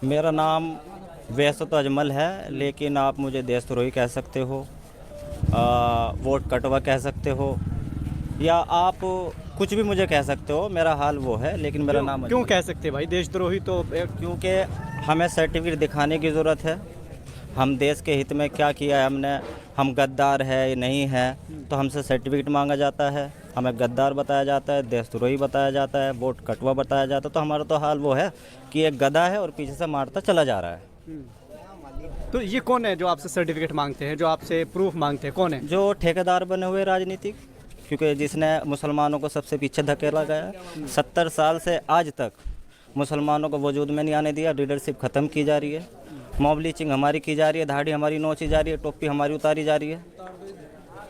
मेरा नाम वैसे तो अजमल है, लेकिन आप मुझे देशद्रोही कह सकते हो, वोट कटवा कह सकते हो, या आप कुछ भी मुझे कह सकते हो। मेरा हाल वो है, लेकिन मेरा नाम क्यों अजमल कह सकते भाई देशद्रोही तो क्योंकि हमें सर्टिफिकेट दिखाने की ज़रूरत है। हम देश के हित में क्या किया है हमने, हम गद्दार है नहीं है, तो हमसे सर्टिफिकेट मांगा जाता है, हमें गद्दार बताया जाता है, देशद्रोही बताया जाता है, वोट कटवा बताया जाता है। तो हमारा तो हाल वो है कि एक गधा है और पीछे से मारता चला जा रहा है। तो ये कौन है जो आपसे सर्टिफिकेट मांगते हैं, जो आपसे प्रूफ मांगते हैं, कौन है? जो ठेकेदार बने हुए राजनीतिक, क्योंकि जिसने मुसलमानों को सबसे पीछे धकेला गया, 70 साल से आज तक मुसलमानों को वजूद में नहीं आने दिया। लीडरशिप ख़त्म की जा रही है, मॉब लीचिंग हमारी की जा रही है, दाढ़ी हमारी नोची जा रही है, टोपी हमारी उतारी जा रही है,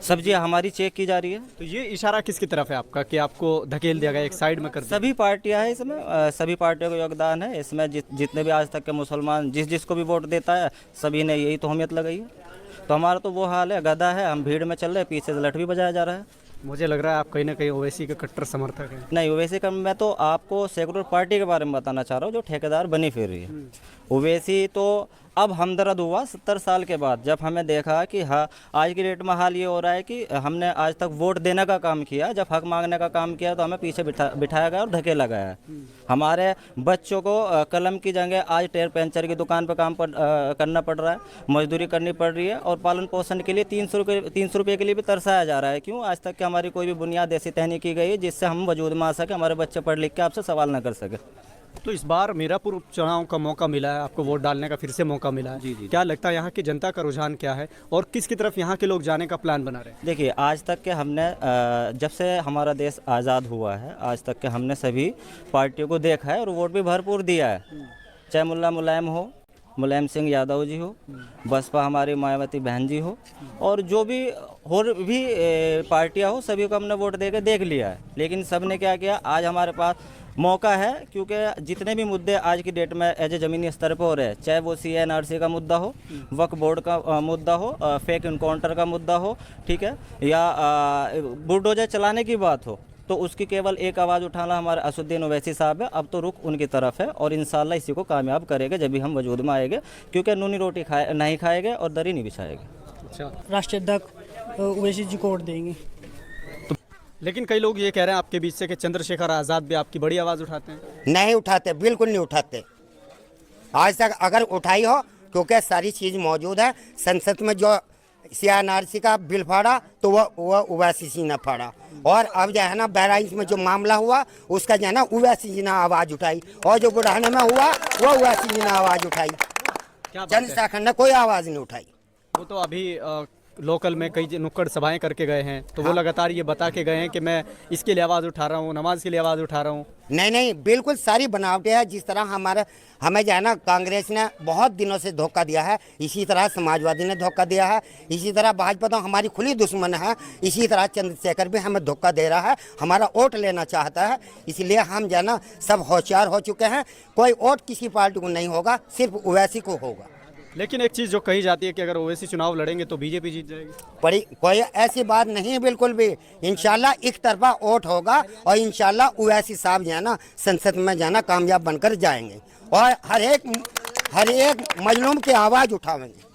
सब्जियां हमारी चेक की जा रही है। तो ये इशारा किसकी तरफ है आपका कि आपको धकेल दिया गया, एक साइड में कर दिया? सभी पार्टियां हैं इसमें, सभी पार्टियों का योगदान है इसमें। जितने भी आज तक के मुसलमान जिसको भी वोट देता है, सभी ने यही तोहमत लगाई है। तो हमारा तो वो हाल है, गधा है, हम भीड़ में चल रहे हैं, पीछे से लठ भी बजाया जा रहा है। मुझे लग रहा है आप कहीं ना कहीं ओवैसी के कट्टर समर्थक हैं। नहीं, ओवैसी का मैं तो आपको सेकुलर पार्टी के बारे में बताना चाह रहा हूँ, जो ठेकेदार बनी फिर रही है। ओवैसी तो अब हमदर्द हुआ 70 साल के बाद, जब हमें देखा कि हाँ आज की डेट में हाल ये हो रहा है कि हमने आज तक वोट देने का काम किया, जब हक मांगने का काम किया तो हमें पीछे बिठाया गया और धकेला गया है। हमारे बच्चों को कलम की जगह आज टायर पंचर की दुकान पर काम करना पड़ रहा है, मजदूरी करनी पड़ रही है, और पालन पोषण के लिए 300 रुपये के लिए भी तरसाया जा रहा है। क्यों? आज तक के हमारी कोई भी बुनियाद ऐसी तय नहीं की गई है जिससे हम वजूद में आ सके, हमारे बच्चे पढ़ लिख के आपसे सवाल न कर सके। तो इस बार मीरापुर उपचुनाव का मौका मिला है, आपको वोट डालने का फिर से मौका मिला है। जी। क्या लगता है यहाँ की जनता का रुझान क्या है और किसकी तरफ यहाँ के लोग जाने का प्लान बना रहे हैं? देखिए, आज तक के हमने जब से हमारा देश आज़ाद हुआ है, आज तक के हमने सभी पार्टियों को देखा है और वोट भी भरपूर दिया है। चाहे मुलायम हो, मुलायम सिंह यादव जी हो, बसपा हमारी मायावती बहन जी हो, और जो भी और भी पार्टियां हो, सभी को हमने वोट दे के देख लिया है। लेकिन सब ने क्या किया, आज हमारे पास मौका है, क्योंकि जितने भी मुद्दे आज की डेट में एज ए ज़मीनी स्तर पर हो रहे हैं, चाहे वो CNRC का मुद्दा हो, वक्फ बोर्ड का मुद्दा हो, फेक इनकाउंटर का मुद्दा हो, ठीक है, या बुलडोजर चलाने की बात हो, तो उसकी केवल एक आवाज़ उठाना हमारे असुद्दीन ओवैसी साहब है। अब तो रुख उनकी तरफ है और इंशाल्लाह इसी को कामयाब करेंगे जब भी हम वजूद में आएंगे, क्योंकि नूनी रोटी नहीं खाएंगे और दरी नहीं बिछाएंगे। अच्छा, राष्ट्रीय अध्यक्ष ओवैसी जी को वोट देंगे। लेकिन कई लोग ये कह रहे हैं आपके बीच से कि चंद्रशेखर आज़ाद भी आपकी बड़ी आवाज़ उठाते हैं। नहीं उठाते, बिल्कुल नहीं उठाते। आज तक अगर उठाई हो, क्योंकि सारी चीज़ मौजूद है संसद में। जो CNRC का बिल फाड़ा तो वह ओवैसी जी ने फाड़ा, और अब जो है ना बहराइच में जो मामला हुआ उसका जो है ना ओवैसी जी ने आवाज़ उठाई, और जो बुढ़ाने में हुआ वो ओवैसी जी ने आवाज़ उठाई। चंद्रशेखर ने कोई आवाज़ नहीं उठाई। वो तो अभी लोकल में कई नुक्कड़ सभाएं करके गए हैं, तो वो लगातार ये बता के गए हैं कि मैं इसके लिए आवाज़ उठा रहा हूँ, नमाज के लिए आवाज़ उठा रहा हूँ। नहीं, बिल्कुल सारी बनावटें है। जिस तरह हमें जो है ना कांग्रेस ने बहुत दिनों से धोखा दिया है, इसी तरह समाजवादी ने धोखा दिया है, इसी तरह भाजपा तो हमारी खुली दुश्मन है, इसी तरह चंद्रशेखर भी हमें धोखा दे रहा है, हमारा वोट लेना चाहता है। इसलिए हम जो है ना सब होशियार हो चुके हैं। कोई वोट किसी पार्टी को नहीं होगा, सिर्फ ओवैसी को होगा। लेकिन एक चीज़ जो कही जाती है कि अगर ओवैसी चुनाव लड़ेंगे तो बीजेपी जीत जाएगी। कोई ऐसी बात नहीं है बिल्कुल भी। इंशाल्लाह एक तरफा वोट होगा और इंशाल्लाह ओवैसी साहब जो है ना संसद में जाना कामयाब बनकर जाएंगे और हर एक मजलूम की आवाज़ उठाएंगे।